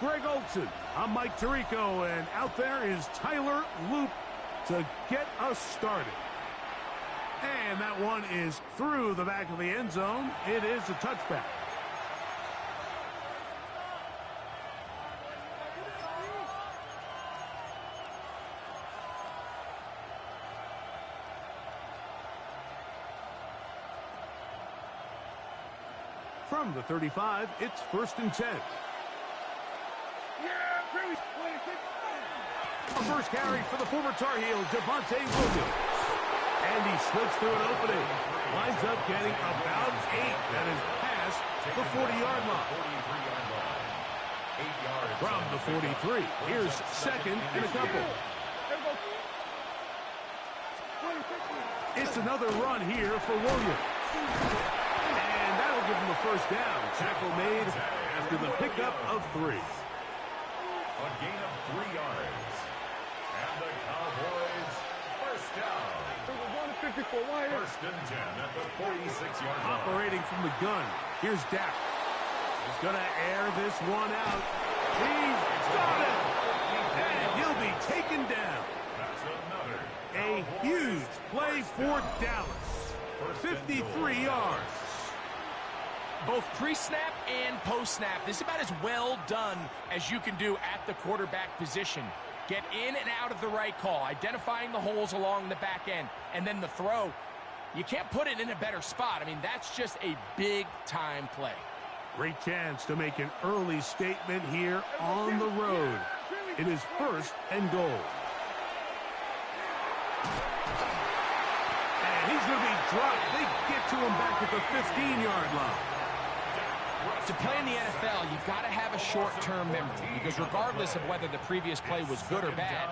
Greg Olson. I'm Mike Tirico, and out there is Tyler Loop to get us started. And that one is through the back of the end zone. It is a touchback. From the 35, it's 1st and 10. A first carry for the former Tar Heel, Devontae Williams. And he slips through an opening. Lines up getting about 8. That is past the 40-yard line. From the 43, here's 2nd and a couple. It's another run here for Williams. And that'll give him a first down. Tackle made after the pickup of 3. A gain of 3 yards. And the Cowboys first down. 1st and 10 at the 46-yard line. Operating from the gun. Here's Dak. He's going to air this one out. He's got it. And he'll be taken down. That's another. A huge play for Dallas. 53 yards. Both pre-snap and post-snap. This is about as well done as you can do at the quarterback position. Get in and out of the right call, identifying the holes along the back end, and then the throw. You can't put it in a better spot. I mean, that's just a big-time play. Great chance to make an early statement here on the road. It is 1st and goal. And he's going to be dropped. They get to him back at the 15-yard line. To play in the NFL, you've got to have a short-term memory because regardless of whether the previous play was good or bad,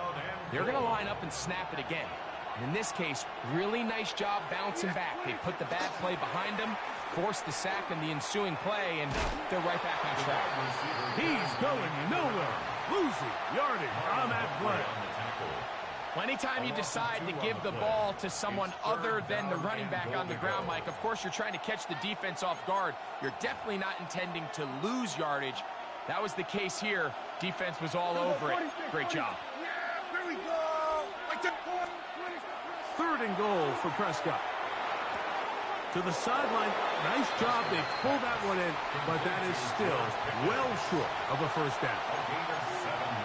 they're going to line up and snap it again. And in this case, really nice job bouncing back. They put the bad play behind them, forced the sack in the ensuing play, and they're right back on track. He's going nowhere. Losing yardage on that play. Well, anytime you decide to give the ball to someone other than the running back on the ground, Mike, of course you're trying to catch the defense off guard. You're definitely not intending to lose yardage. That was the case here. Defense was all over it. Great job. Here we go. 3rd and goal for Prescott. To the sideline. Nice job. They pulled that one in, but that is still well short of a first down.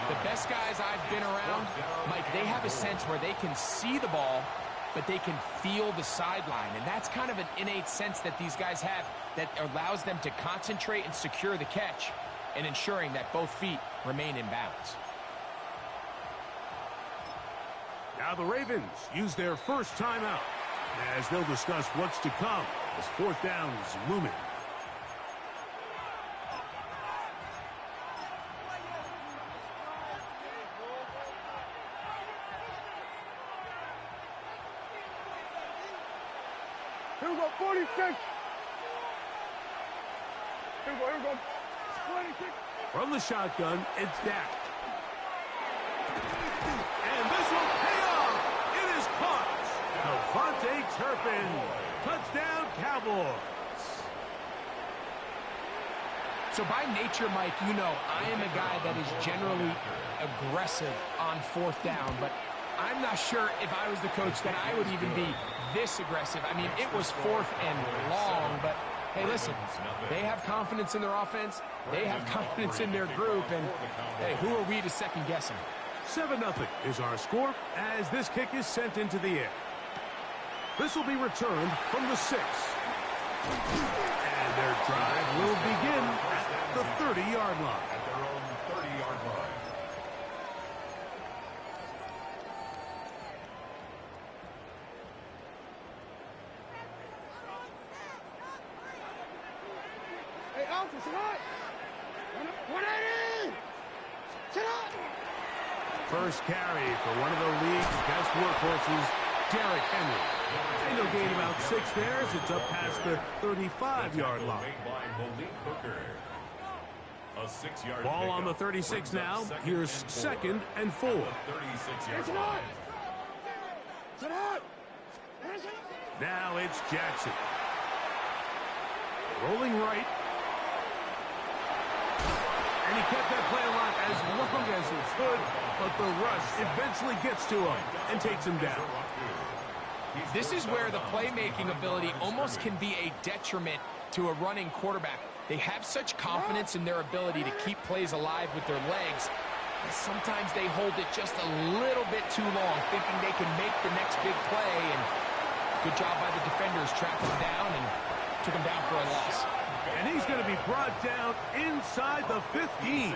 The best guys I've been around, Mike, they have a sense where they can see the ball, but they can feel the sideline. And that's kind of an innate sense that these guys have that allows them to concentrate and secure the catch and ensuring that both feet remain in bounds. Now the Ravens use their first timeout as they'll discuss what's to come as 4th down is looming. Here we go, 46. Here we go. 26. From the shotgun, it's Dak. And this will pay off. It is caught. Devontae Turpin. Touchdown, Cowboys. So by nature, Mike, you know, I am a guy that is generally aggressive on 4th down, but I'm not sure if I was the coach that I would even be this aggressive. I mean, it was 4th and long, but hey, listen, they have confidence in their offense. They have confidence in their group, and hey, who are we to second guess them? 7-0 is our score as this kick is sent into the air. This will be returned from the 6. And their drive will begin at the 30-yard line. At their own 30-yard line. Hey, Alpha, sit up. 180. Sit up. First carry for one of the league's best workhorses, Derrick Henry. And he'll gain about 6 there as it's up past the 35-yard line. Ball on the 36 now. Here's 2nd and 4. Sit up. Sit up. Now it's Jackson. Rolling right. And he kept that play alive as long as he could, but the rush eventually gets to him and takes him down. This is where the playmaking ability almost can be a detriment to a running quarterback. They have such confidence in their ability to keep plays alive with their legs, but sometimes they hold it just a little bit too long, thinking they can make the next big play, and good job by the defenders tracking him down and took him down for a loss. And he's going to be brought down inside the 15.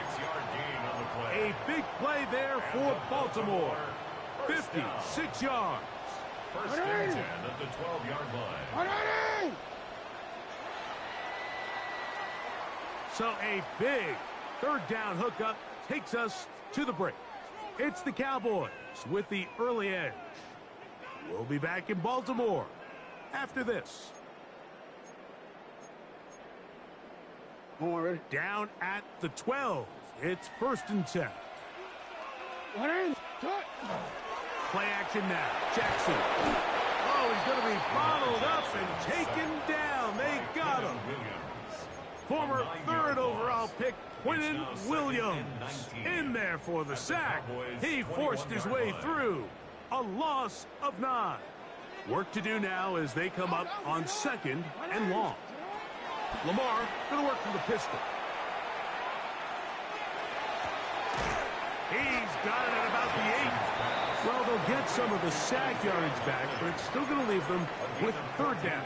A big play there for Baltimore. 56 yards. First and 10 at the 12-yard line. So a big third down hookup takes us to the break. It's the Cowboys with the early edge. We'll be back in Baltimore after this. Ready? Down at the 12. It's first and 10. Play action now. Jackson. Oh, he's going to be bottled up and taken down. They got him. Former third overall pick, Quinton Williams, in there for the sack. He forced his way through. A loss of 9. Work to do now as they come up on second and long. Lamar going to work from the pistol. He's got it at about the 8. Well, they'll get some of the sack yardage back, but it's still going to leave them with third down.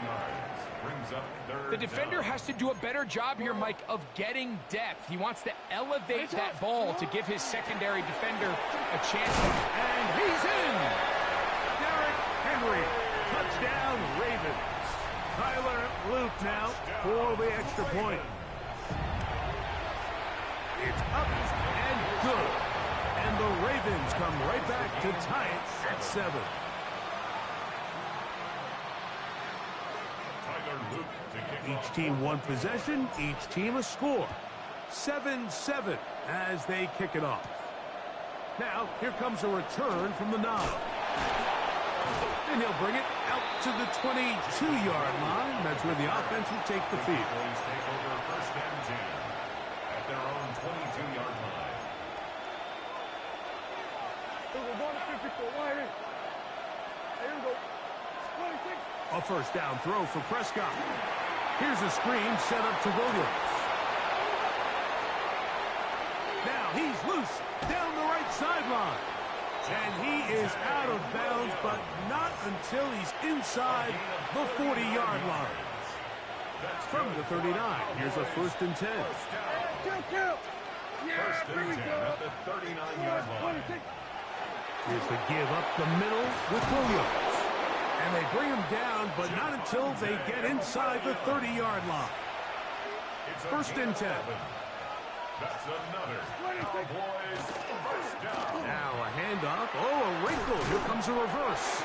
The defender has to do a better job here, Mike, of getting depth. He wants to elevate that ball to give his secondary defender a chance. And he's in! Derrick Henry, touchdown Ravens. Tyler Luke now for the extra point. It's up and good. And the Ravens come right back to tie it at 7. Each team one possession, each team a score. 7-7 as they kick it off. Now, here comes a return from the 9. And he'll bring it out to the 22-yard line. That's where the offense will take the field. Take over first and 10 at their own 22-yard line. We're going to 54. Wide in. Here we go. 26. A first down throw for Prescott. Here's a screen set up to Williams. Now he's loose down the right sideline. And he is out of bounds, but not until he's inside the 40-yard line. From the 39, here's a first and 10. Kill. First and 10 at the 39-yard line. Here's the give up the middle with Williams. And they bring him down, but not until they get inside the 30-yard line. First and 10. That's another Cowboys first down. Now a handoff. Oh, a wrinkle. Here comes a reverse.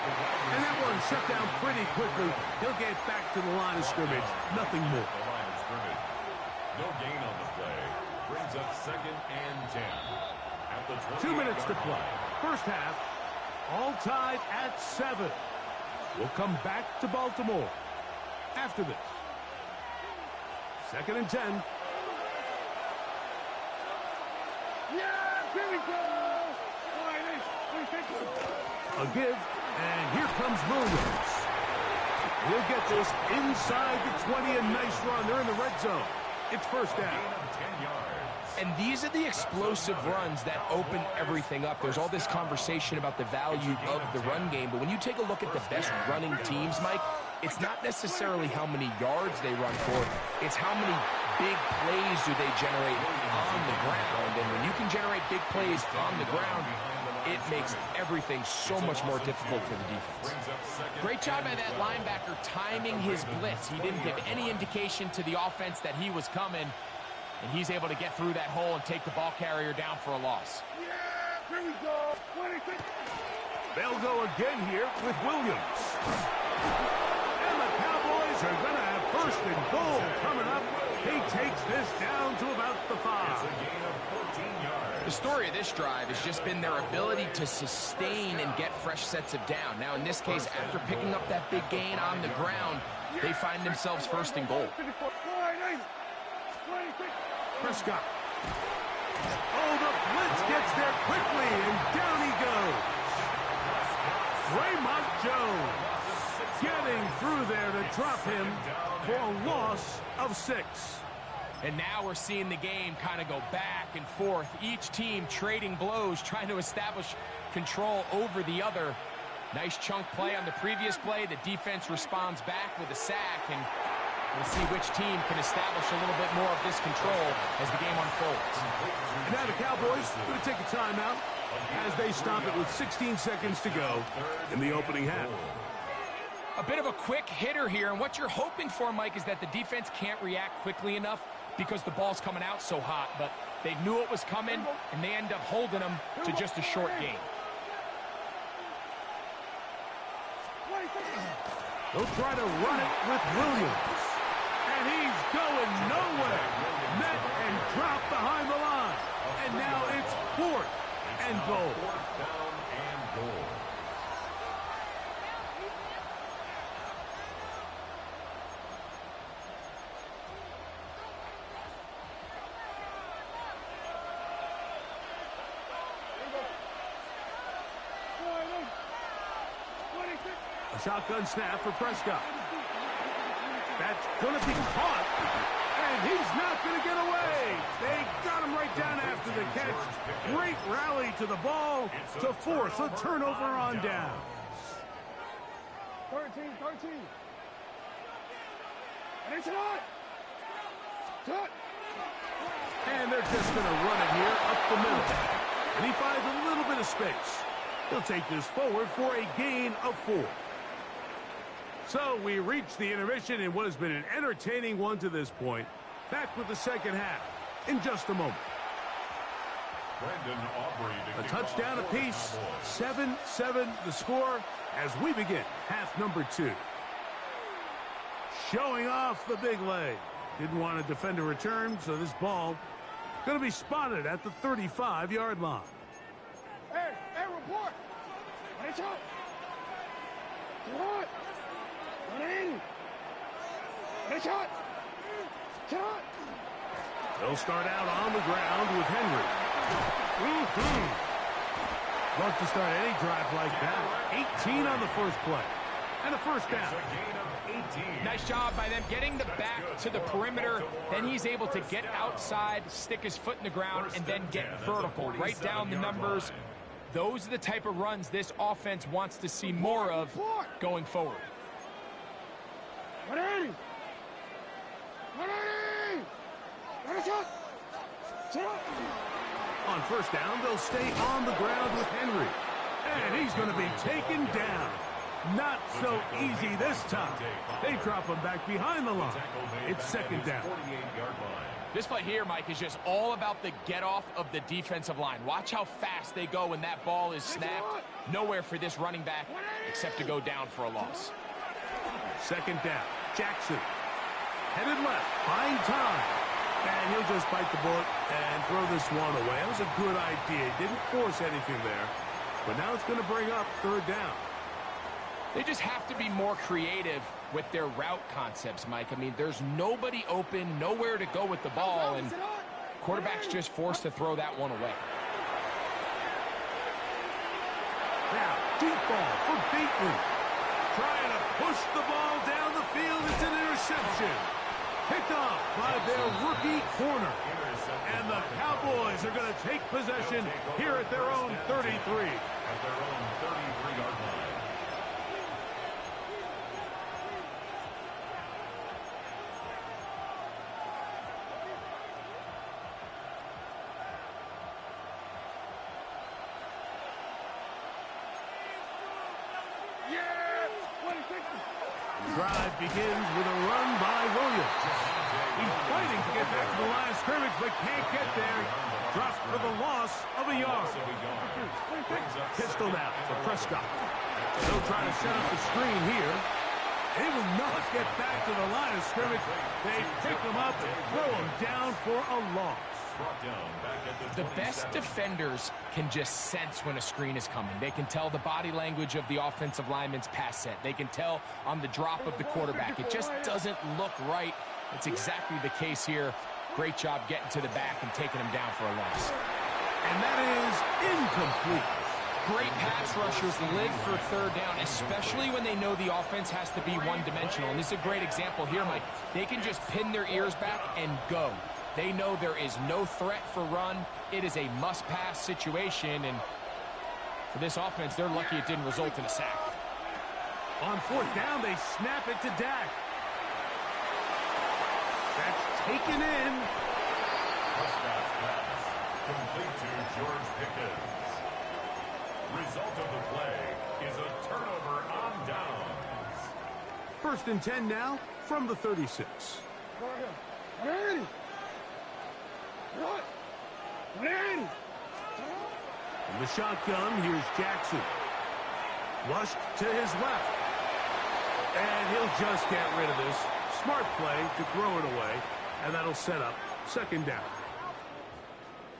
And that one shut down pretty quickly. He'll get back to the line of scrimmage. Nothing more. The line of scrimmage. No gain on the play. Brings up second and 10. At the 2 minutes to 28-yard play. line. First half, all tied at 7. We'll come back to Baltimore after this. Second and 10. Yeah, here we go. A give, and here comes Williams. He'll get this inside the 20, a nice run. They're in the red zone. It's first down. Gain of 10 yards. And these are the explosive runs that open everything up. There's all this conversation about the value of the run game, but when you take a look at the best running teams, Mike, it's not necessarily how many yards they run for, it's how many big plays do they generate on the ground. And when you can generate big plays on the ground, it makes everything so much more difficult for the defense. Great job by that linebacker timing his blitz. He didn't give any indication to the offense that he was coming, and he's able to get through that hole and take the ball carrier down for a loss. Yeah, here we go. 26. They'll go again here with Williams. And the Cowboys are going to have first and goal coming up. He takes this down to about the 5. It's a gain of 14 yards. The story of this drive has just been their ability to sustain and get fresh sets of down. Now, in this case, after picking up that big gain on the ground, they find themselves first and goal. 54. 26. Prescott. Oh, the blitz gets there quickly, and down he goes. Raymond Jones getting through there to drop him for a loss of 6. And now we're seeing the game kind of go back and forth. Each team trading blows, trying to establish control over the other. Nice chunk play on the previous play. The defense responds back with a sack, and we'll see which team can establish a little bit more of this control as the game unfolds. And now the Cowboys going to take a timeout as they stop it with 16 seconds to go in the opening half. A bit of a quick hitter here, and what you're hoping for, Mike, is that the defense can't react quickly enough because the ball's coming out so hot, but they knew it was coming, and they end up holding them to just a short gain. They'll try to run it with Williams. And he's going nowhere. Met and dropped behind the line. And now it's 4th and goal. 4th down and goal. A shotgun snap for Prescott. That's going to be caught. And he's not going to get away. They got him right down after the catch. Great rally to the ball to force a turnover on downs. 13. And it's hot. And they're just going to run it here up the middle. And he finds a little bit of space. He'll take this forward for a gain of 4. So we reach the intermission in what has been an entertaining one to this point. Back with the second half in just a moment. A touchdown apiece, 7-7 the score as we begin half number 2. Showing off the big leg. Didn't want to defend a return, so this ball going to be spotted at the 35-yard line. Hey, report. Watch out. What? Shot. They'll start out on the ground with Henry. Love to start any drive like that. 18 on the first play. And a first down. Nice job by them getting the back to the perimeter. Then he's able to get outside, stick his foot in the ground, and then get vertical. Right down the numbers. Those are the type of runs this offense wants to see more of going forward. On first down, they'll stay on the ground with Henry. And he's going to be taken down. Not so easy this time. They drop him back behind the line. It's second down. This play here, Mike, is just all about the get-off of the defensive line. Watch how fast they go when that ball is snapped. Nowhere for this running back except to go down for a loss. Second down. Jackson. Headed left. Buying time. And he'll just bite the bullet and throw this one away. That was a good idea. Didn't force anything there. But now it's going to bring up third down. They just have to be more creative with their route concepts, Mike. I mean, there's nobody open, nowhere to go with the ball, and quarterback's just forced to throw that one away. Now, deep ball for Bateman. Trying to push the ball down the field. It's an interception. Picked off by their rookie corner. And the Cowboys are going to take possession here at their own 33. At their own 33-yard line. Drive begins with a run by Williams. He's fighting to get back to the line of scrimmage, but can't get there. Dropped for the loss of a yard. Pistol now for Prescott. They'll try to set up the screen here. They will not get back to the line of scrimmage. They pick him up and throw him down for a loss. The best defenders can just sense when a screen is coming. They can tell the body language of the offensive lineman's pass set. They can tell on the drop of the quarterback. It just doesn't look right. It's exactly the case here. Great job getting to the back and taking him down for a loss. And that is incomplete. Great pass rushers live for third down, especially when they know the offense has to be one-dimensional. And this is a great example here, Mike. They can just pin their ears back and go. They know there is no threat for run. It is a must-pass situation, and for this offense, they're lucky it didn't result in a sack. On fourth down, they snap it to Dak. That's taken in. Prescott's pass complete to George Pickens. Result of the play is a turnover on downs. 1st and 10 now from the 36. Ready. Ready. In the shotgun, here's Jackson. Flushed to his left. And he'll just get rid of this. Smart play to throw it away. And that'll set up 2nd down.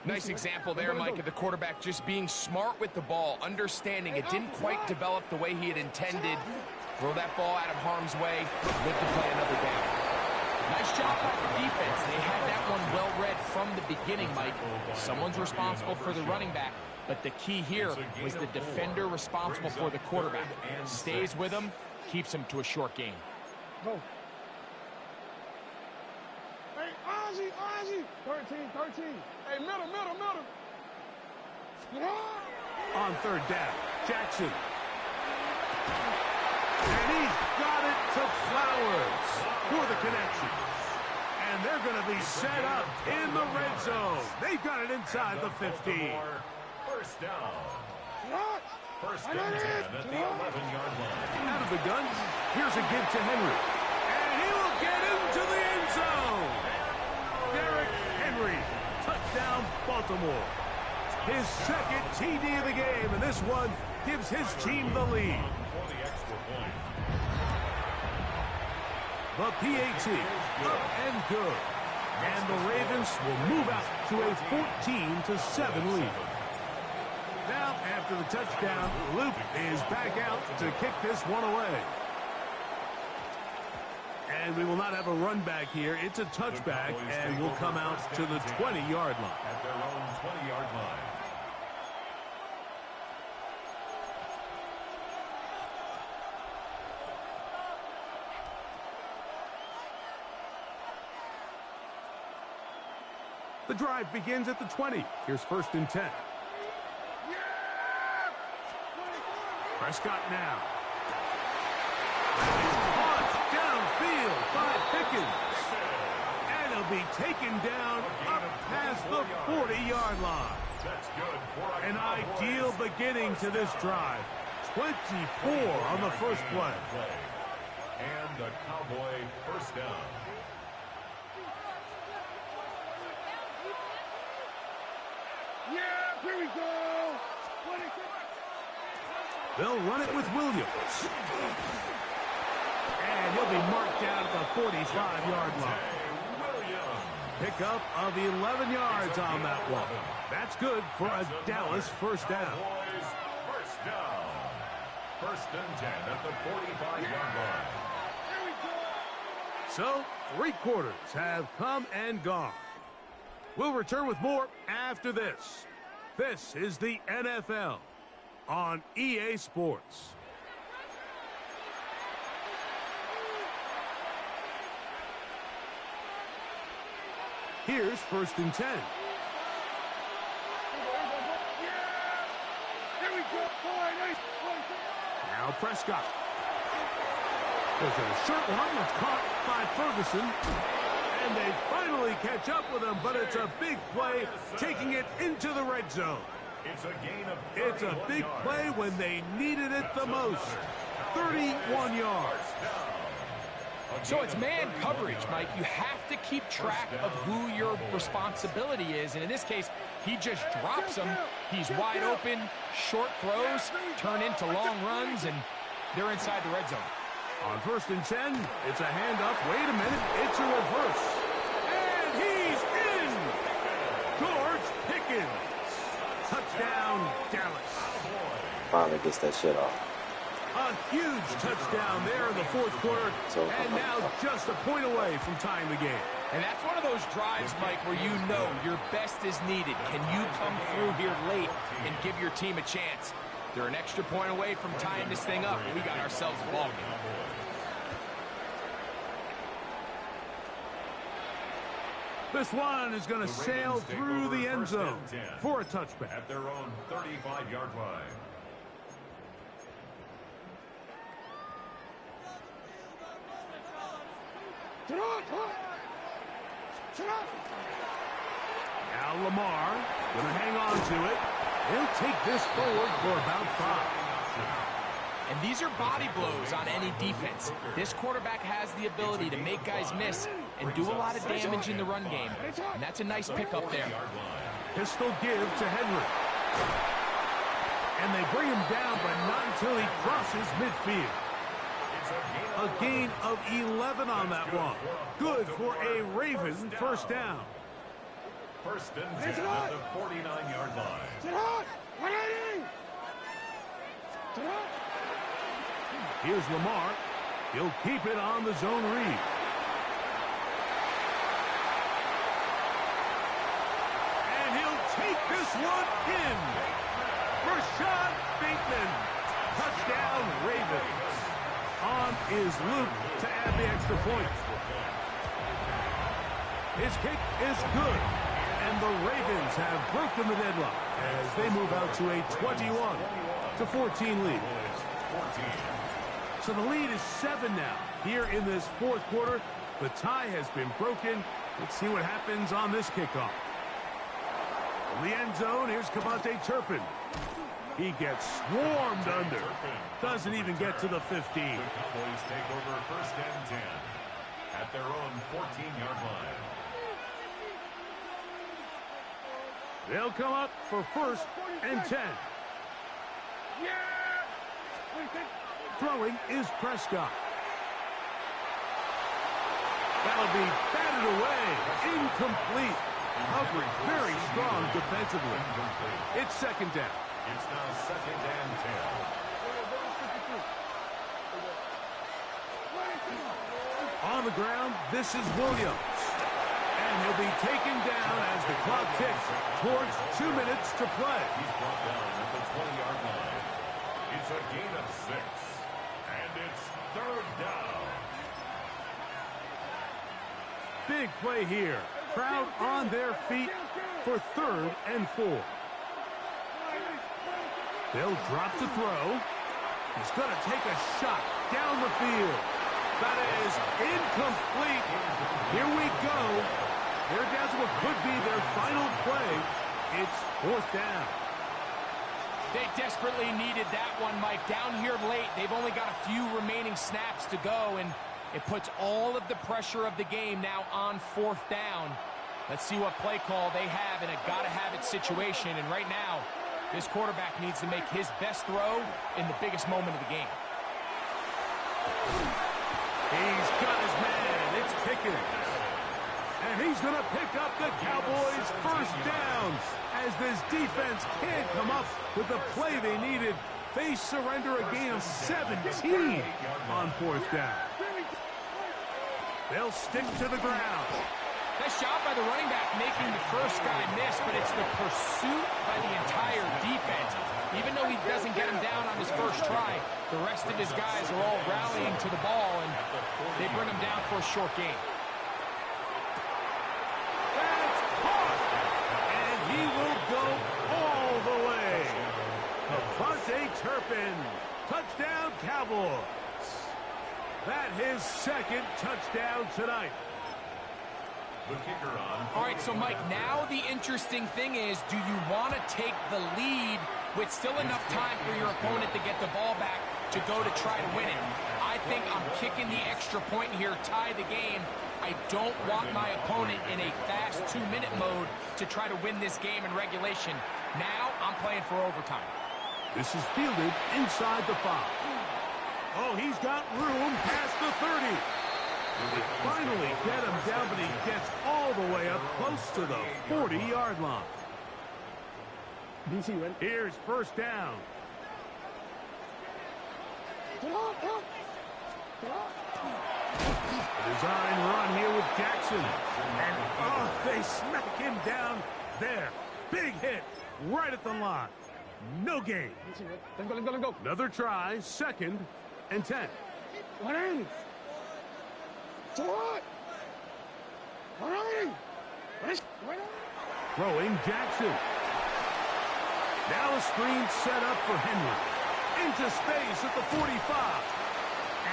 Nice example there, Mike, of the quarterback just being smart with the ball, understanding it didn't quite develop the way he had intended. Throw that ball out of harm's way, live to play another down. Nice job by the defense. They had that one well read from the beginning, Mike. Someone's responsible for the running back, but the key here was the defender responsible for the quarterback. Stays with him, keeps him to a short gain. Go. Hey, Ozzy. 13. Hey, middle. On 3rd down, Jackson. And he's got it to Flowers for the connection. And they're going to be set up in the red zone. They've got it inside the 15. 1st down. 1st and 10 at the 11-yard line. Out of the gun, here's a give to Henry. And he will get into the end zone. Derrick Henry, touchdown Baltimore. His 2nd TD of the game, and this one gives his team the lead. For the extra point. The PAT, up and good. And the Ravens will move out to a 14-7 lead. Now, after the touchdown, Luke is back out to kick this one away. And we will not have a run back here. It's a touchback, and we'll come out to the 20-yard line. At their own 20-yard line. The drive begins at the 20. Here's 1st and 10. Prescott now. Launched downfield by Pickens. And he'll be taken down up past the 40-yard line. That's good for An ideal beginning to this drive. 24 on the first play. And the Cowboy 1st down. Yeah, here we go. 26. They'll run it with Williams. And he'll be marked down at the 45-yard line. Pickup of 11 yards on that one. That's good for a Dallas 1st down. 1st down. 1st and 10 at the 45-yard line. So, 3 quarters have come and gone. We'll return with more after this. This is the NFL on EA Sports. Here's 1st and 10. Here we go. Now Prescott. There's a short one that's caught by Ferguson. And they finally catch up with him, but it's a big play, taking it into the red zone. It's a gain of It's a big play when they needed it the most. 31 yards. So it's man coverage, Mike. You have to keep track of who your responsibility is. And in this case, he just drops him. He's wide open, short throws, turn into long runs, and they're inside the red zone. On 1st and 10, it's a handoff. Wait a minute, it's a reverse. And he's in! George Pickens. Touchdown, Dallas. Finally gets that shit off. A huge touchdown there in the 4th quarter. And now just a point away from tying the game. And that's one of those drives, Mike, where you know your best is needed. Can you come through here late and give your team a chance? They're an extra point away from tying this thing up. We got ourselves a ball game. This one is going to sail through the end zone for a touchback. At their own 35-yard line. Now Lamar going to hang on to it. He'll take this forward for about 5. And these are body blows on any defense. This quarterback has the ability to make guys miss and do a lot of damage in the run game. And that's a nice pickup there. Pistol give to Henry. And they bring him down, but not until he crosses midfield. A gain of 11 on that one. Good for a Raven first down. First and 10 at the 49-yard line. Here's Lamar. He'll keep it on the zone read. And he'll take this one in. Rashad Bateman. Touchdown, Ravens. On is Luke to add the extra point. His kick is good. And the Ravens have broken the deadlock as they move out to a 21-14 lead. So the lead is 7 now. Here in this fourth quarter, the tie has been broken. Let's see what happens on this kickoff. From the end zone, here's Cavante Turpin. He gets swarmed under. Doesn't even get to the 15. The Cowboys take over first and 10 at their own 14-yard line. They'll come up for first and 10. Throwing is Prescott. That'll be batted away. Incomplete. Coverage very strong defensively. It's second down. It's now second and 10. On the ground, this is Williams. And he'll be taken down as the clock ticks towards 2 minutes to play. He's brought down at the 20-yard line. It's a gain of 6. And it's third down. Big play here. Crowd on their feet for 3rd and 4. They'll drop to throw. He's going to take a shot down the field. That is incomplete. Here we go. They're down to what could be their final play. It's 4th down. They desperately needed that one, Mike. Down here late, they've only got a few remaining snaps to go, and it puts all of the pressure of the game now on 4th down. Let's see what play call they have in a gotta-have-it situation. And right now, this quarterback needs to make his best throw in the biggest moment of the game. He's got his man. It's Pickens. And he's going to pick up the Cowboys' first down. As this defense can't come up with the play they needed, they surrender a gain of 17 on 4th down. They'll stick to the ground. Nice job by the running back making the first guy miss, but it's the pursuit by the entire defense. Even though he doesn't get him down on his first try, the rest of his guys are all rallying to the ball, and they bring him down for a short gain. That's caught! And he will go all the way. Cavante Turpin. Touchdown, Cowboys. That his second touchdown tonight. The kicker on. All right, so Mike, now the interesting thing is, do you want to take the lead with still enough time for your opponent to get the ball back to go to try to win it? I think I'm kicking the extra point here, tie the game. I don't want my opponent in a fast 2-minute mode to try to win this game in regulation. Now I'm playing for overtime. This is fielded inside the 5. Oh, he's got room past the 30. They finally get him down, but he gets all the way up close to the 40-yard line. Here's first down. A design run here with Jackson. And, oh, they smack him down there. Big hit right at the line. No gain. Let's go. Another try, 2nd and 10. Throwing Jackson. Now a screen set up for Henry. Into space at the 45.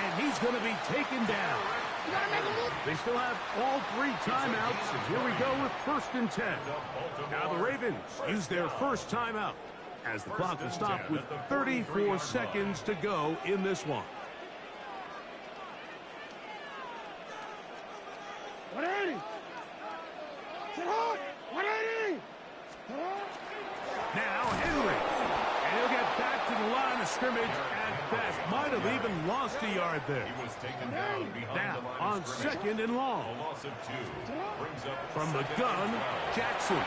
And he's going to be taken down. They still have all 3 timeouts. And here we go with 1st and 10. Now the Ravens use their first timeout as the clock will stop with 34 seconds to go in this one. Now Henry. And he'll get back to the line of scrimmage at best. Might have even lost a yard there. He was taken down Now on 2nd and long. A loss of 2. Brings up From the 2nd gun, and 12. Jackson.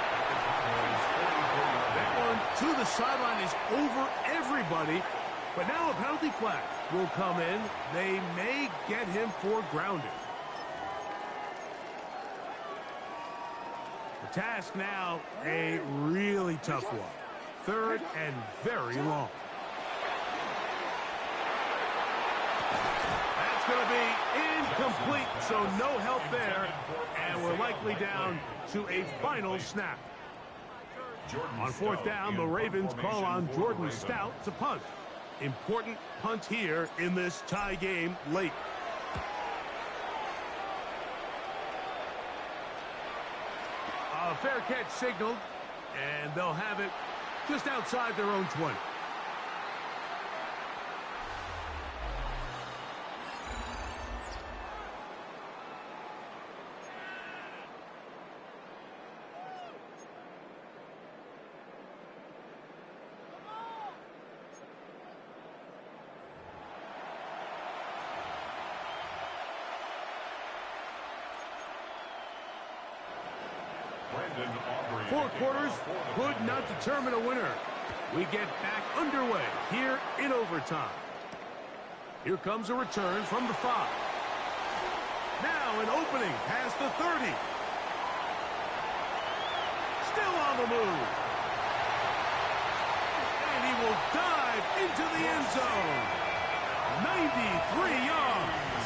That one to the sideline is over everybody. But now a penalty flag will come in. They may get him for grounding. The task now, a really tough one. 3rd and very long. That's going to be incomplete, so no help there. And we're likely down to a final snap. On 4th down, the Ravens call on Jordan Stout to punt. Important punt here in this tie game late. A fair catch signaled, and they'll have it just outside their own 20. Four quarters could not determine a winner. We get back underway here in overtime. Here comes a return from the 5. Now an opening past the 30. Still on the move. And he will dive into the end zone. 93 yards.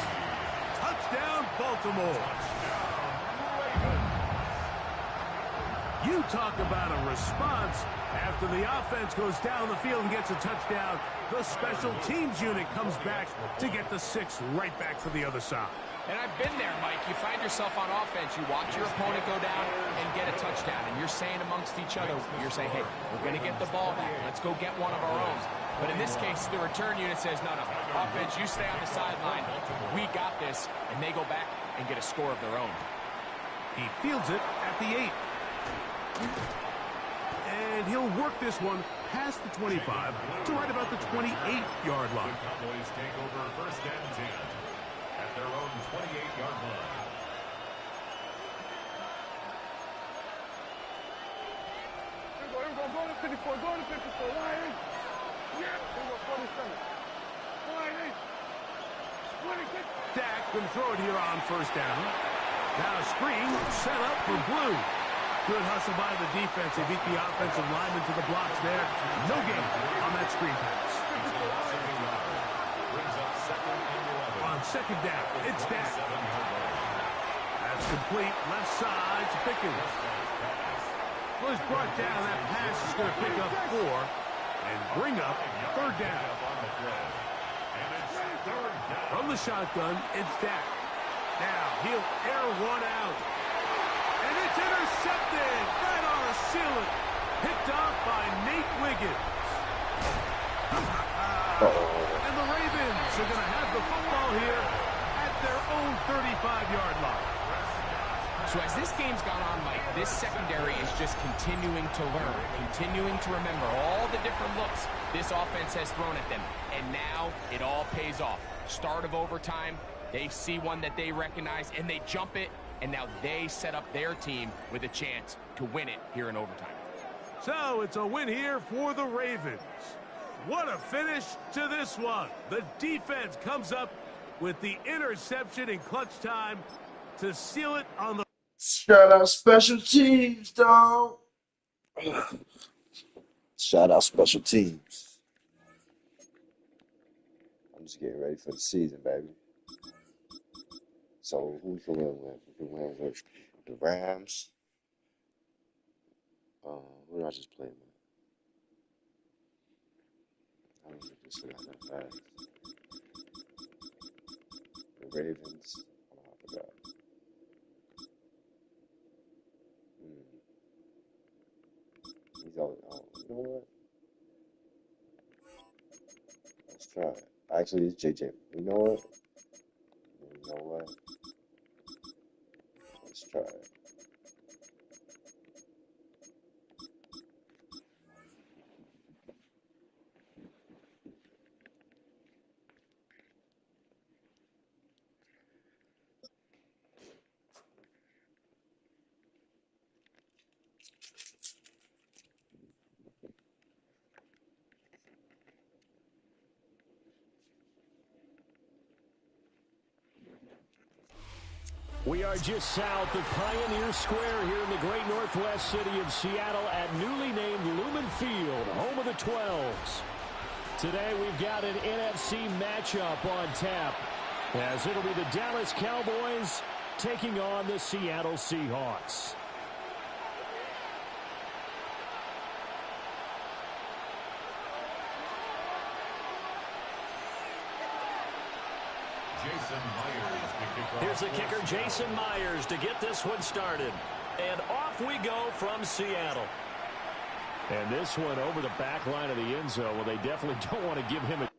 Touchdown, Baltimore. You talk about a response. After the offense goes down the field and gets a touchdown, the special teams unit comes back to get the 6 right back for the other side. And I've been there, Mike. You find yourself on offense. You watch your opponent go down and get a touchdown. And you're saying amongst each other, you're saying, hey, we're going to get the ball back. Let's go get one of our own. But in this case, the return unit says, no, offense, you stay on the sideline. We got this. And they go back and get a score of their own. He fields it at the 8. And he'll work this one past the 25 to right about the 28-yard line. The Cowboys take over 1st and 10 at their own 28-yard line. Go to 54, go to 54. Why ain't? Yeah. Go 47. Why ain't? 26. Dak can throw it here on 1st down. Now a screen set up for Blue. Good hustle by the defense. They beat the offensive lineman to the blocks there. No gain on that screen pass. On 2nd down, it's Dak. That's complete. Left side to Pickens. Well, he's brought down. That pass is going to pick up 4 and bring up 3rd down. From the shotgun, it's Dak. Now he'll air one out. And it's intercepted. Right on a ceiling. Picked off by Nate Wiggins. And the Ravens are going to have the football here at their own 35-yard line. So as this game's gone on, Mike, this secondary is just continuing to learn, continuing to remember all the different looks this offense has thrown at them. And now it all pays off. Start of overtime, they see one that they recognize, and they jump it. And now they set up their team with a chance to win it here in overtime. So it's a win here for the Ravens. What a finish to this one. The defense comes up with the interception in clutch time to seal it on the... Shout out special teams, dog. Shout out special teams. I'm just getting ready for the season, baby. So who we can win with? We can win with the Rams. Who did I just play with? I don't think this got that fast. The Ravens. Oh, I forgot. He's always, oh, you know what? Let's try it. Actually, it's JJ. You know what? Let's try it. We are just south of Pioneer Square here in the great northwest city of Seattle at newly named Lumen Field, home of the 12s. Today we've got an NFC matchup on tap, as it'll be the Dallas Cowboys taking on the Seattle Seahawks. Here's the kicker, Jason Myers, to get this one started. And off we go from Seattle. And this one over the back line of the end zone. Well, they definitely don't want to give him a...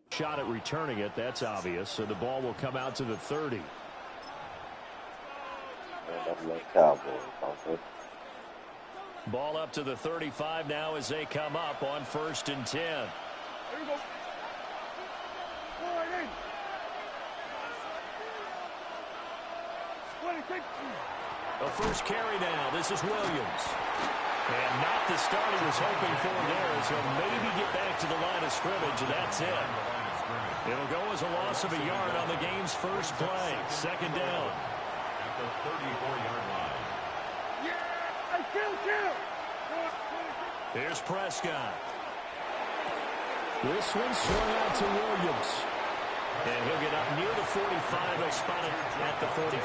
shot at returning it, that's obvious. So the ball will come out to the 30. Ball up to the 35 now as they come up on 1st and 10. Here we go. The first carry now. This is Williams. And not the start he was hoping for there, as he'll maybe get back to the line of scrimmage, and that's it. It'll go as a loss of a yard on the game's first play. 2nd down. At the 34-yard line. Yeah! Kill! Here's Prescott. This one swung out to Williams. And he'll get up near the 45. He'll spot it at the 44.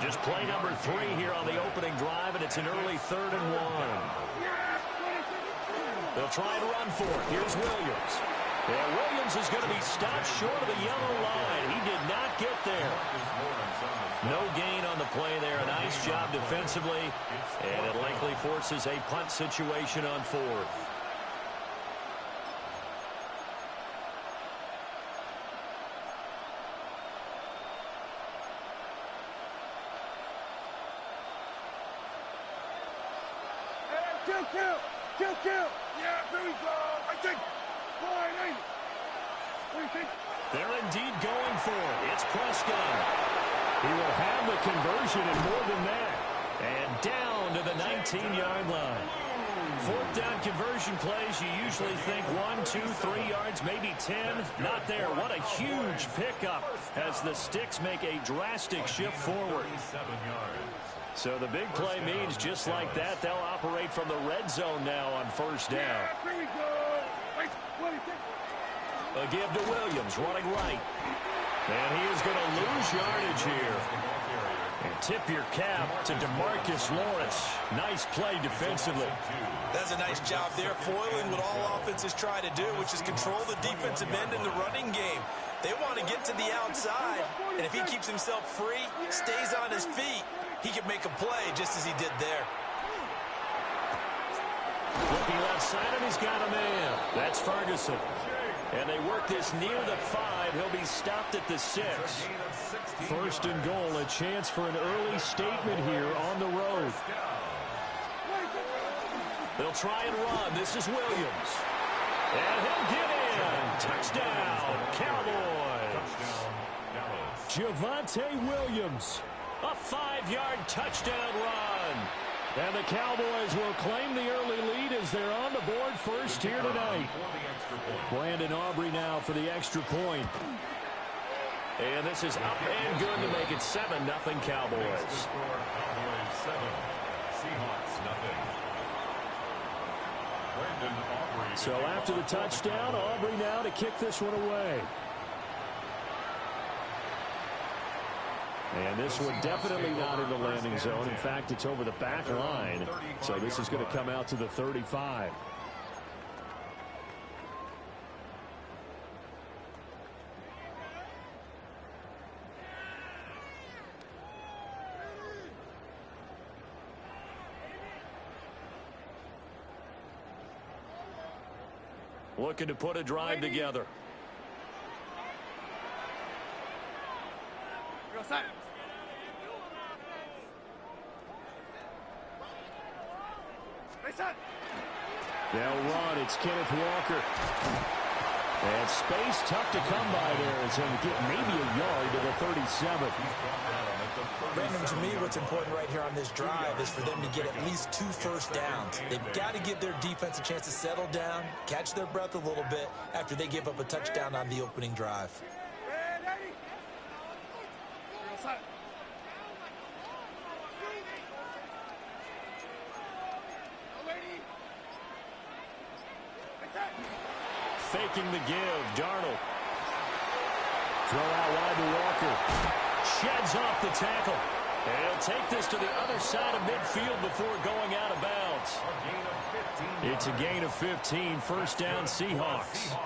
Just play number 3 here on the opening drive, and it's an early 3rd and 1. They'll try and run for it. Here's Williams. And Williams is going to be stopped short of the yellow line. He did not get there. No gain on the play there. A nice job defensively, and it likely forces a punt situation on 4th. Kill! Yeah, there we go! I think! What do you think? They're indeed going for it. It's Prescott. He will have the conversion and more than that. And down to the 19-yard line. 4th down conversion plays, you usually think 1, 2, 3 yards, maybe 10. Not there. What a huge pickup as the Sticks make a drastic shift forward. 7 yards. So the big play means just like that, they'll operate from the red zone now on 1st down. Yeah, there we go! What do you think? A give to Williams, running right. And he is going to lose yardage here. And tip your cap to DeMarcus Lawrence. Nice play defensively. That's a nice job there, foiling what all offenses try to do, which is control the defensive end in the running game. They want to get to the outside, and if he keeps himself free, stays on his feet, he can make a play just as he did there. Looking left side, and he's got a man. That's Ferguson. And they work this near the 5. He'll be stopped at the 6. First and goal, a chance for an early statement here on the road. They'll try and run. This is Williams. And he'll get in. Touchdown, Cowboys. Javonte Williams. A 5-yard touchdown run. And the Cowboys will claim the early lead as they're on the board first here tonight. Brandon Aubrey now for the extra point. And this is up and good to make it 7-0 Cowboys. So after the touchdown, Aubrey now to kick this one away. And this one definitely not in the landing zone. In fact, it's over the back line. So this is going to come out to the 35. Looking to put a drive together. They'll run. It's Kenneth Walker. And space tough to come by there as he'll get maybe a yard to the 37. Brandon, to me, what's important right here on this drive is for them to get at least 2 first downs. They've got to give their defense a chance to settle down, catch their breath a little bit after they give up a touchdown on the opening drive. Faking the give, Darnold. Throw out wide to Walker. Sheds off the tackle. And he'll take this to the other side of midfield before going out of bounds. It's a gain of 15. First down, Seahawks.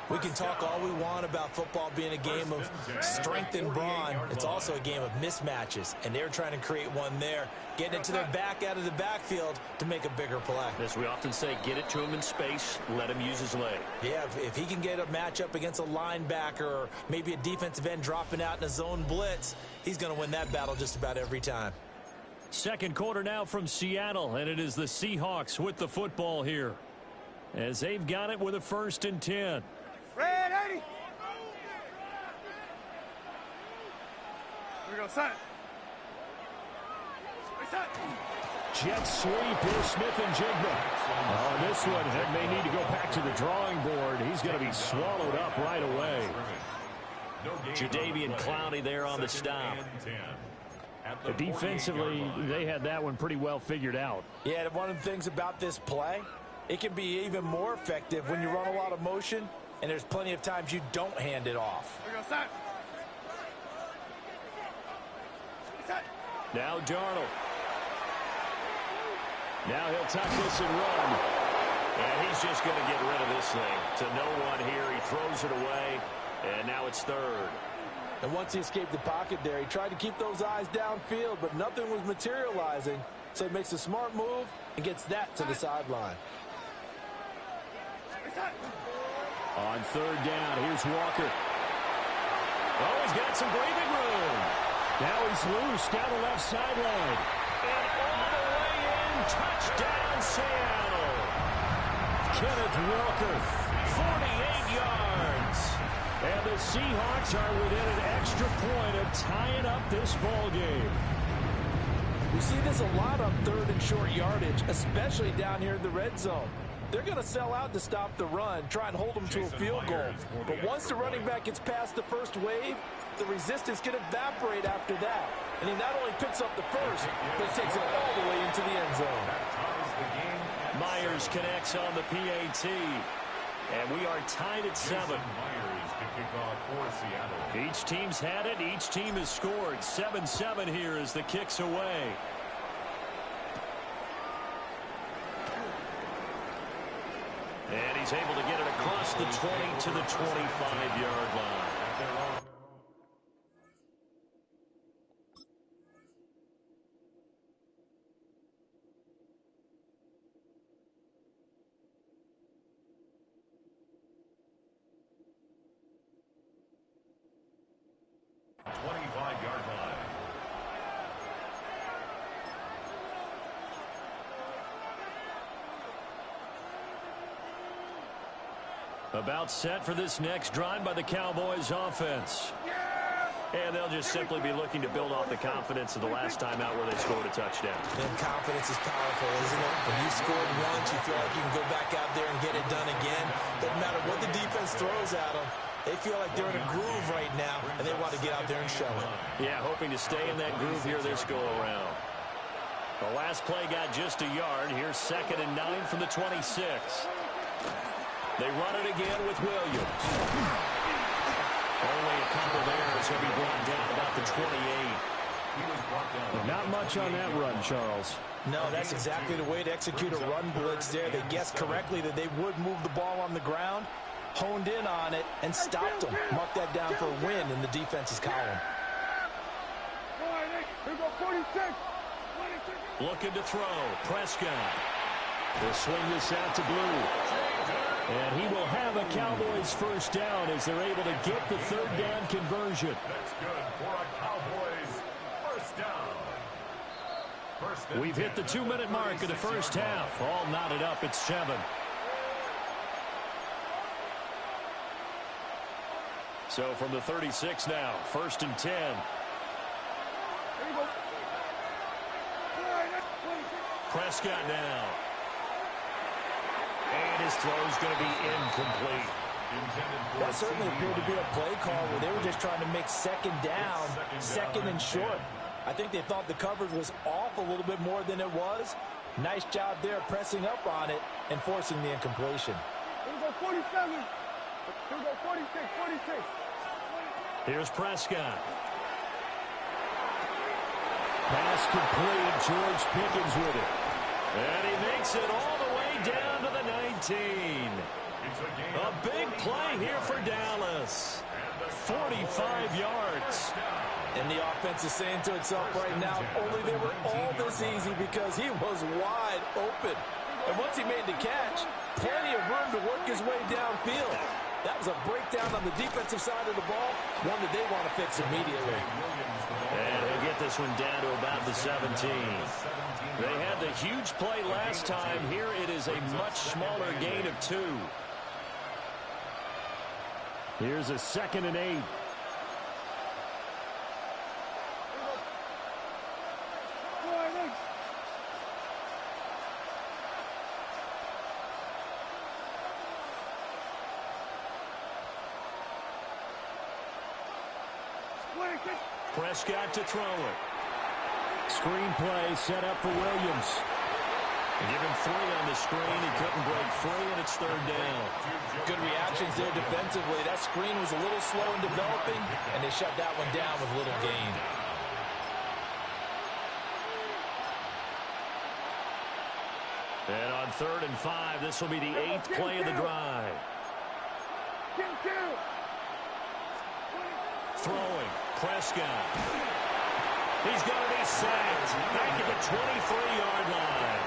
We can talk all we want about football being a game of strength and brawn. It's also a game of mismatches, and they're trying to create one there, getting it to their back out of the backfield to make a bigger play. As we often say, get it to him in space, let him use his leg. Yeah, if he can get a matchup against a linebacker or maybe a defensive end dropping out in a zone blitz, he's going to win that battle just about every time. Second quarter now from Seattle, and it is the Seahawks with the football here as they've got it with a 1st and 10. Red 80. Here we go, set. Jet sweep here, Smith and Jigba. On this one, it may need to go back to the drawing board. He's going to be swallowed up right away. Jadeveon Clowney there on the stop. Defensively, they had that one pretty well figured out. Yeah, one of the things about this play, it can be even more effective when you run a lot of motion, and there's plenty of times you don't hand it off. Here we go, set. Now Darnold. Now he'll tuck this and run. And he's just going to get rid of this thing. To no one here. He throws it away. And now it's 3rd. And once he escaped the pocket there, he tried to keep those eyes downfield, but nothing was materializing. So he makes a smart move and gets that to the sideline. On 3rd down, here's Walker. Oh, he's got some breathing room. Now he's loose down the left sideline. And all the way in, touchdown Seattle. Kenneth Walker, 48 yards. And the Seahawks are within an extra point of tying up this ball game. We see this a lot on 3rd and short yardage, especially down here in the red zone. They're going to sell out to stop the run, try and hold them to a field goal. But once the running back gets past the first wave, the resistance can evaporate after that. And he not only picks up the first, but takes it all the way into the end zone. Myers connects on the PAT. And we are tied at 7. Each team's had it. Each team has scored. 7-7 here as the kick's away. And he's able to get it across the 20 to the 25-yard line. About set for this next drive by the Cowboys offense. And they'll just simply be looking to build off the confidence of the last time out where they scored a touchdown. And confidence is powerful, isn't it? When you scored once, you feel like you can go back out there and get it done again. Doesn't matter what the defense throws at them. They feel like they're in a groove right now, and they want to get out there and show it. Yeah, hoping to stay in that groove here this go-around. The last play got just a yard. Here's 2nd and 9 from the 26. They run it again with Williams. Only a couple there as he'll be brought down about the 28. Not much on that run, Charles. No, that's exactly the way to execute a run blitz there. They guessed correctly that they would move the ball on the ground, honed in on it, and stopped them. Mark that down for a win in the defense's column. Looking to throw. Prescott. They'll swing this out to Blue. And he will have a Cowboys first down as they're able to get the 3rd down conversion. That's good for a Cowboys first down. We've hit the 2-minute mark of the first half. All knotted up at 7. So from the 36 now, 1st and 10. Prescott now. And his throw is going to be incomplete. That certainly appeared to be a play call where they were just trying to make 2nd down, 2nd and short. I think they thought the coverage was off a little bit more than it was. Nice job there pressing up on it and forcing the incompletion. Here we go, 47. Here we go, 46, 46. Here's Prescott. Pass complete. George Pickens with it. And he makes it all the way down to the 19. A big play here for Dallas. 45 yards. And the offense is saying to itself right now, only they were all this easy because he was wide open. And once he made the catch, plenty of room to work his way downfield. That was a breakdown on the defensive side of the ball, one that they want to fix immediately. And he'll get this one down to about the 17. They had the huge play last time. Here it is a much smaller gain of 2. Here's a 2nd and 8. Prescott to throw it. Screenplay set up for Williams. Give him 3 on the screen. He couldn't break free, and it's 3rd down. Good reactions there defensively. That screen was a little slow in developing, and they shut that one down with little gain. And on 3rd and 5, this will be the 8th play of the drive. Throwing. Prescott. He's going to be sacked back at the 23-yard line.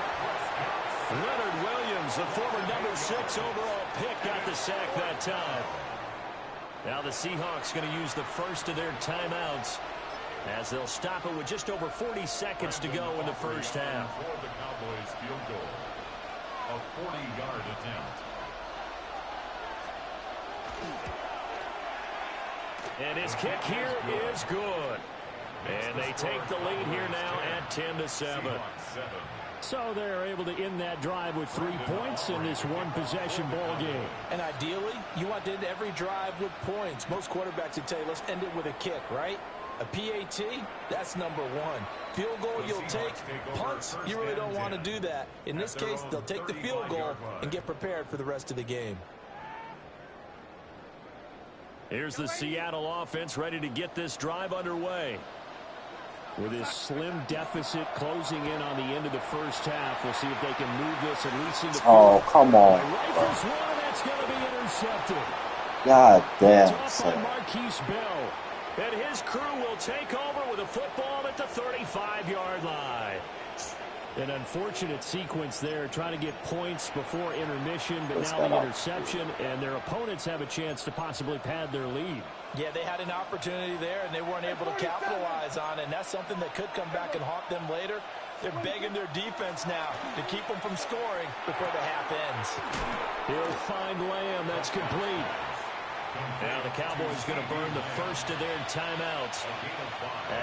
Leonard Williams, the former number 6 overall pick, got the sack that time. Now the Seahawks going to use the first of their timeouts as they'll stop it with just over 40 seconds to go in the first half. For the Cowboys field goal. A 40-yard attempt. And his kick here is good. And they take the lead here now at 10-7. So they're able to end that drive with 3 points in this one-possession ball game. And ideally, you want to end every drive with points. Most quarterbacks would tell you, let's end it with a kick, right? A PAT, that's number 1. Field goal you'll take. Punts, you really don't want to do that. In this case, they'll take the field goal and get prepared for the rest of the game. Here's the Seattle offense ready to get this drive underway. With his slim deficit closing in on the end of the first half, we'll see if they can move this at least into Oh, come on. Rifles one, that's going to be intercepted. God damn. It's off by Marquise Bell. And his crew will take over with a football at the 35-yard line. An unfortunate sequence there, trying to get points before intermission, but Let's now the go. interception, and their opponents have a chance to possibly pad their lead. Yeah, they had an opportunity there, and they weren't able to capitalize on it, and that's something that could come back and haunt them later. They're begging their defense now to keep them from scoring before the half ends. He'll find Lamb. That's complete. Now the Cowboys going to burn the first of their timeouts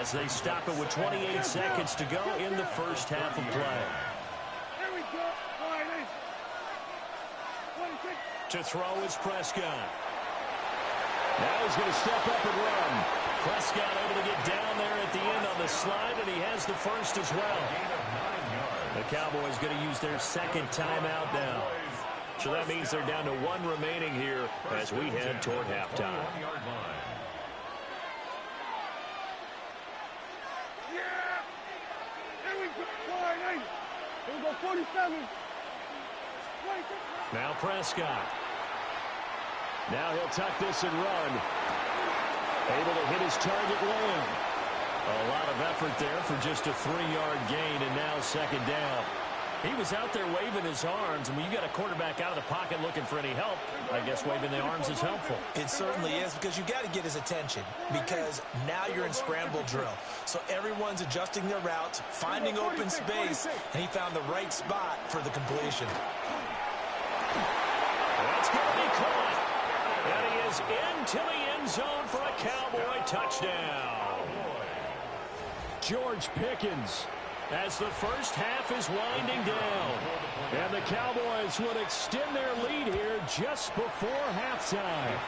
as they stop it with 28 seconds to go in the first half of play. Here we go. To throw is Prescott. Now he's going to step up and run. Prescott able to get down there at the end on the slide, and he has the first as well. The Cowboys going to use their second timeout now. So that means they're down to one remaining here as we head toward halftime. Yeah! Here we go. Here we go, 47. Now Prescott. Now he'll tuck this and run. Able to hit his target Lamb. A lot of effort there for just a 3-yard gain, and now second down. He was out there waving his arms, and when you got a quarterback out of the pocket looking for any help, I guess waving the arms is helpful. It certainly is, because you got to get his attention, because now you're in scramble drill. So everyone's adjusting their routes, finding open space, and he found the right spot for the completion. That's going to be caught. And he is into the end zone for a Cowboy touchdown. George Pickens, as the first half is winding down. And the Cowboys will extend their lead here just before halftime.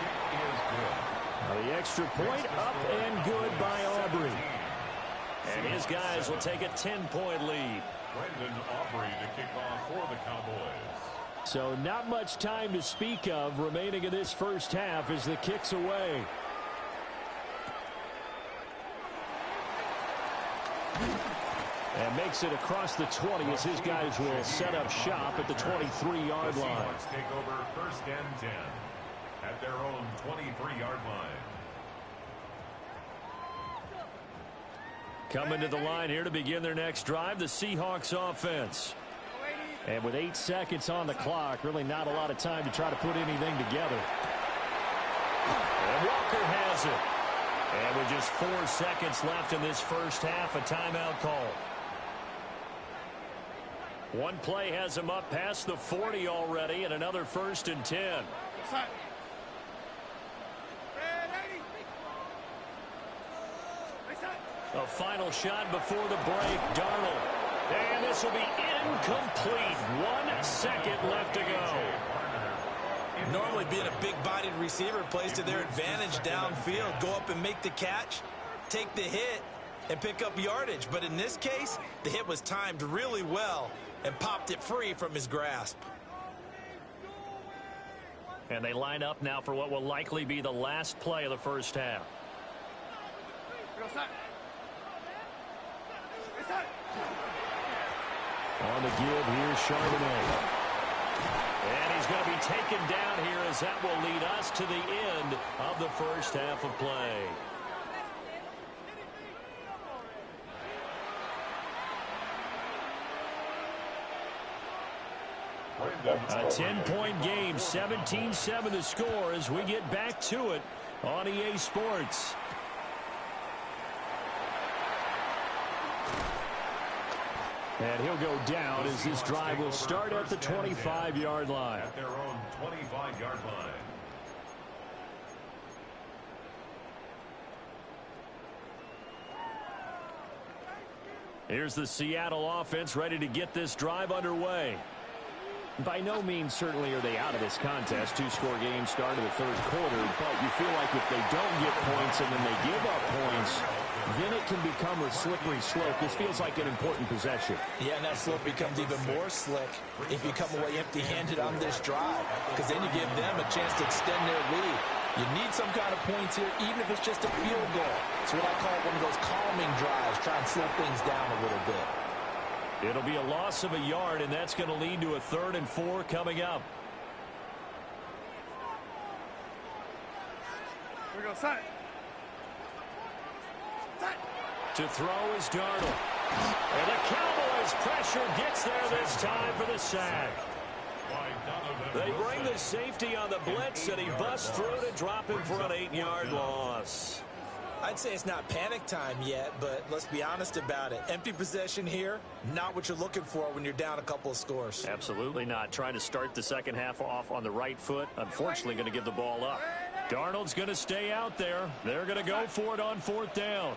The extra point up and good by Aubrey. And his guys will take a 10-point lead. Brendan Aubrey to kick off for the Cowboys. So not much time to speak of remaining in this first half as the kick's away. And makes it across the 20 as his guys will set up shop at the 23-yard line. Seahawks take over first and 10 at their own 23-yard line. Coming to the line here to begin their next drive, the Seahawks offense. And with 8 seconds on the clock, really not a lot of time to try to put anything together. And Walker has it. And with just 4 seconds left in this first half, a timeout call. One play has him up past the 40 already, and another first and 10. A final shot before the break, Darnold. And this will be incomplete. 1 second left to go. Normally being a big-bodied receiver plays to their advantage downfield. Go up and make the catch, take the hit, and pick up yardage. But in this case, the hit was timed really well and popped it free from his grasp. And they line up now for what will likely be the last play of the first half. On the give here, Charbonnet. And he's going to be taken down here as that will lead us to the end of the first half of play. A 10-point game, 17-7 the score as we get back to it on EA Sports. And he'll go down as this drive will start at the 25-yard line. At their own 25-yard line. Here's the Seattle offense ready to get this drive underway. By no means certainly are they out of this contest. 2-score game start of the third quarter, but you feel like if they don't get points and then they give up points, then it can become a slippery slope. This feels like an important possession. Yeah, and that slope becomes even more slick if you come away empty-handed on this drive, because then you give them a chance to extend their lead. You need some kind of points here, even if it's just a field goal. It's what I call one of those calming drives, try and slow things down a little bit. It'll be a loss of a yard, and that's going to lead to a 3rd and 4 coming up. Here we go, set. To throw is Darnold. And the Cowboys pressure gets there this time for the sack. They bring the safety on the blitz, and he busts through to drop him for an 8-yard loss. I'd say it's not panic time yet, but let's be honest about it. Empty possession here, not what you're looking for when you're down a couple of scores. Absolutely not. Trying to start the second half off on the right foot. Unfortunately, going to give the ball up. Darnold's going to stay out there. They're going to go for it on fourth down.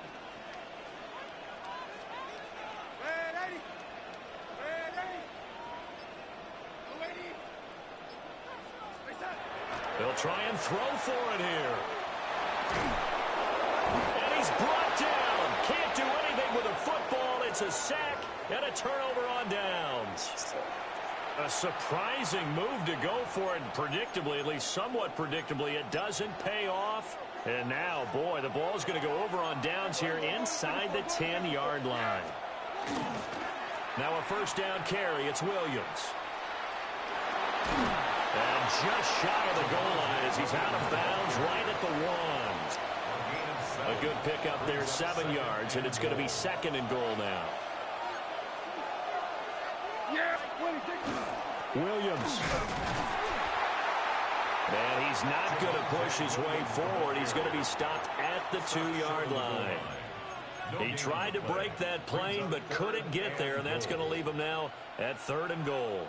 They'll try and throw for it here. And he's brought down. Can't do anything with a football. It's a sack and a turnover on downs. A surprising move to go for it. Predictably, at least somewhat predictably, it doesn't pay off. And now, boy, the ball's going to go over on downs here inside the 10-yard line. Now a first down carry. It's Williams. And just shy of the goal line as he's out of bounds right at the 1. A good pickup there, 7 yards, and it's going to be second and goal now. Williams. And he's not going to push his way forward. He's going to be stopped at the 2-yard line. He tried to break that plane but couldn't get there, and that's going to leave him now at 3rd and goal.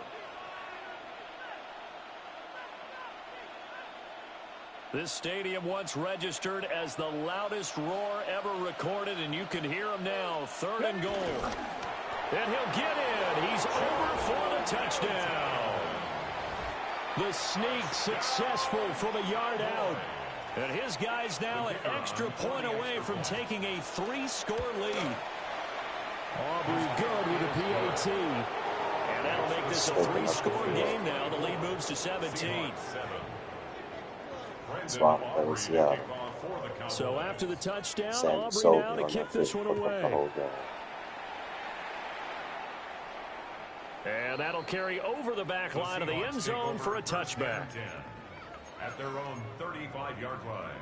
This stadium once registered as the loudest roar ever recorded, and you can hear him now. 3rd and goal. And he'll get in. He's over for the touchdown. The sneak successful from a yard out. And his guys now an extra point away from taking a 3-score lead. Aubrey good with a PAT. And that'll make this a 3-score game now. The lead moves to 17. So after the touchdown, Aubrey now to kick this one away. And that'll carry over the back line of the end zone for a touchback. At their own 35-yard line.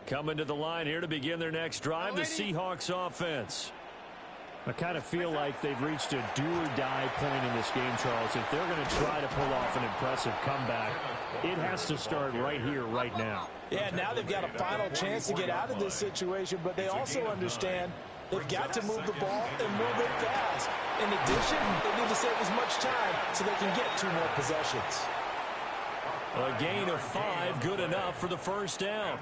Coming to the line here to begin their next drive, the Seahawks offense. I kind of feel like they've reached a do-or-die point in this game, Charles. If they're going to try to pull off an impressive comeback, it has to start right here, right now. Yeah, now they've got a final chance to get out of this situation, but they also understand they've got to move the ball and move it fast. In addition, they need to save as much time so they can get 2 more possessions. A gain of 5, good enough for the first down.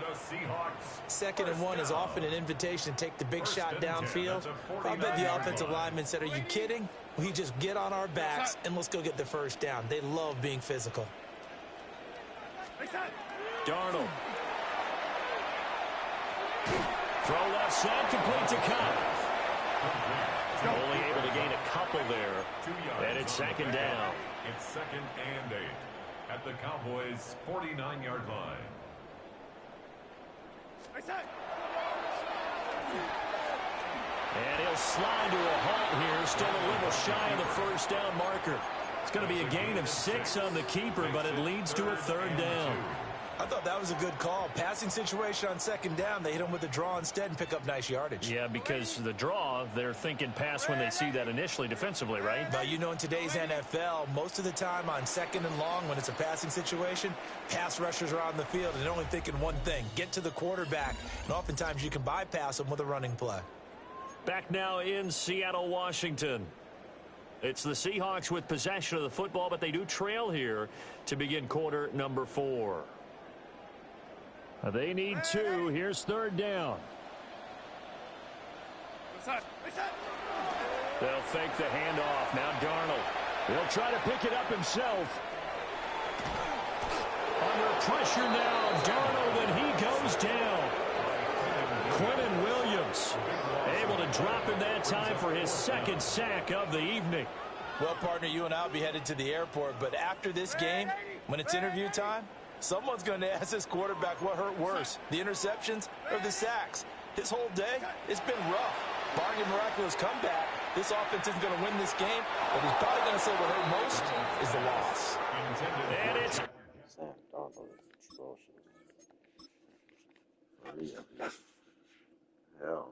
2nd and 1 is often an invitation to take the big shot downfield. I bet the offensive lineman said, are you kidding? We just get on our backs and let's go get the first down. They love being physical. Darnold. Throw left side, complete to Cup. Only able to gain a couple there. And it's 2nd down. It's 2nd and 8 at the Cowboys' 49-yard line. And he'll slide to a halt here, still a little shy of the first down marker. It's going to be a gain of 6 on the keeper, but it leads to a 3rd down. I thought that was a good call. Passing situation on 2nd down. They hit him with the draw instead and pick up nice yardage. Yeah, because the draw, they're thinking pass when they see that initially defensively, right? But you know, in today's NFL, most of the time on 2nd and long, when it's a passing situation, pass rushers are on the field and they're only thinking one thing, get to the quarterback. And oftentimes you can bypass them with a running play. Back now in Seattle, Washington. It's the Seahawks with possession of the football, but they do trail here to begin quarter number 4. They need 2. Here's 3rd down. They'll fake the handoff. Now Darnold. He'll try to pick it up himself. Under pressure now, Darnold, and he goes down. Quinnen Williams able to drop him that time for his 2nd sack of the evening. Well, partner, you and I will be headed to the airport, but after this game, when it's interview time, someone's going to ask this quarterback what hurt worse, the interceptions or the sacks. His whole day, it's been rough. Barring a miraculous comeback, this offense isn't going to win this game, but he's probably going to say what hurt most is the loss. And it's... Sam Darnold is atrocious. Hell.